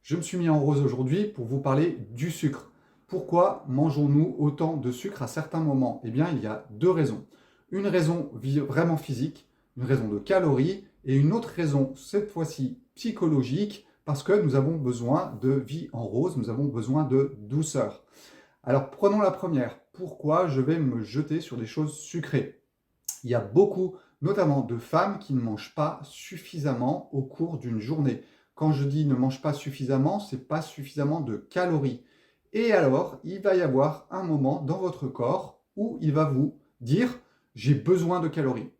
Je me suis mis en rose aujourd'hui pour vous parler du sucre. Pourquoi mangeons-nous autant de sucre à certains moments? Eh bien, il y a deux raisons. Une raison vraiment physique, une raison de calories, et une autre raison, cette fois-ci psychologique, parce que nous avons besoin de vie en rose, nous avons besoin de douceur. Alors prenons la première. Pourquoi je vais me jeter sur des choses sucrées? Il y a beaucoup, notamment de femmes, qui ne mangent pas suffisamment au cours d'une journée. Quand je dis ne mange pas suffisamment, c'est pas suffisamment de calories. Et alors, il va y avoir un moment dans votre corps où il va vous dire j'ai besoin de calories.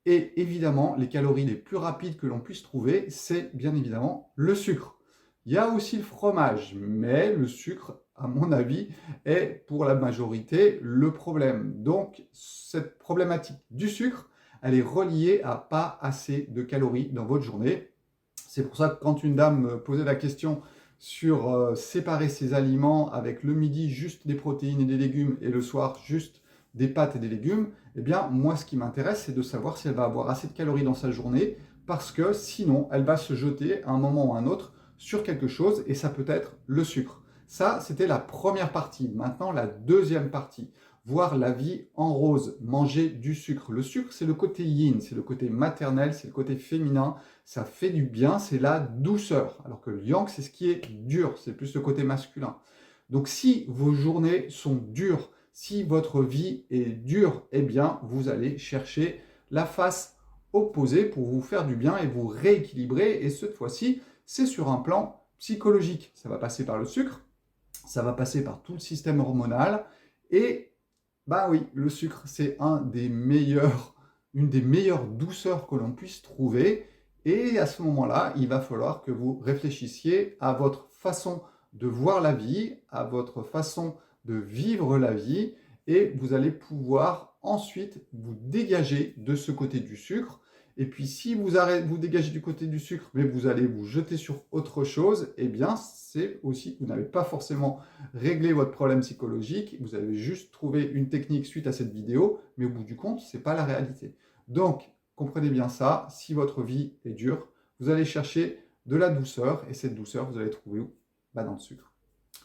Et évidemment, les calories les plus rapides que l'on puisse trouver, c'est bien évidemment le sucre. Il y a aussi le fromage, mais le sucre, à mon avis, est pour la majorité le problème. Donc, cette problématique du sucre, elle est reliée à pas assez de calories dans votre journée. C'est pour ça que quand une dame me posait la question sur séparer ses aliments avec le midi juste des protéines et des légumes et le soir juste des pâtes et des légumes, eh bien moi ce qui m'intéresse c'est de savoir si elle va avoir assez de calories dans sa journée parce que sinon elle va se jeter à un moment ou à un autre sur quelque chose et ça peut être le sucre. Ça c'était la première partie. Maintenant la deuxième partie, voir la vie en rose, manger du sucre. Le sucre c'est le côté yin, c'est le côté maternel, c'est le côté féminin, ça fait du bien, c'est la douceur. Alors que le yang, c'est ce qui est dur, c'est plus le côté masculin. Donc si vos journées sont dures, si votre vie est dure, eh bien vous allez chercher la face opposée pour vous faire du bien et vous rééquilibrer. Et cette fois-ci, c'est sur un plan psychologique. Ça va passer par le sucre, ça va passer par tout le système hormonal. Et bah oui, le sucre, c'est une des meilleures douceurs que l'on puisse trouver. Et à ce moment-là, il va falloir que vous réfléchissiez à votre façon de voir la vie, à votre façon de vivre la vie, et vous allez pouvoir ensuite vous dégager de ce côté du sucre. Et puis si vous dégagez du côté du sucre, mais vous allez vous jeter sur autre chose, eh bien c'est aussi que vous n'avez pas forcément réglé votre problème psychologique, vous avez juste trouvé une technique suite à cette vidéo, mais au bout du compte, ce n'est pas la réalité. Donc, comprenez bien ça, si votre vie est dure, vous allez chercher de la douceur, et cette douceur, vous allez trouver où? Bah, dans le sucre.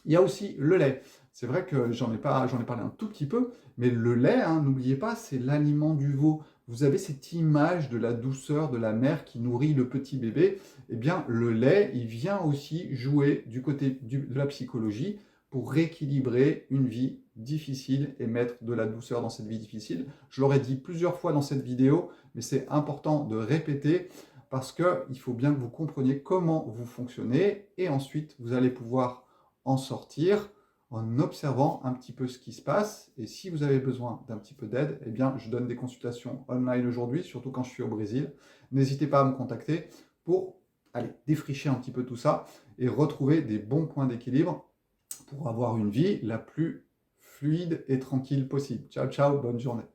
Il y a aussi le lait. C'est vrai que j'en ai parlé un tout petit peu, mais le lait, hein, n'oubliez pas, c'est l'aliment du veau. Vous avez cette image de la douceur de la mère qui nourrit le petit bébé. Eh bien, le lait, il vient aussi jouer du côté de la psychologie pour rééquilibrer une vie difficile et mettre de la douceur dans cette vie difficile. Je l'aurais dit plusieurs fois dans cette vidéo, mais c'est important de répéter parce qu'il faut bien que vous compreniez comment vous fonctionnez et ensuite vous allez pouvoir en sortir en observant un petit peu ce qui se passe. Et si vous avez besoin d'un petit peu d'aide, eh bien, je donne des consultations online aujourd'hui, surtout quand je suis au Brésil. N'hésitez pas à me contacter pour aller défricher un petit peu tout ça et retrouver des bons points d'équilibre pour avoir une vie la plus fluide et tranquille possible. Ciao, ciao, bonne journée.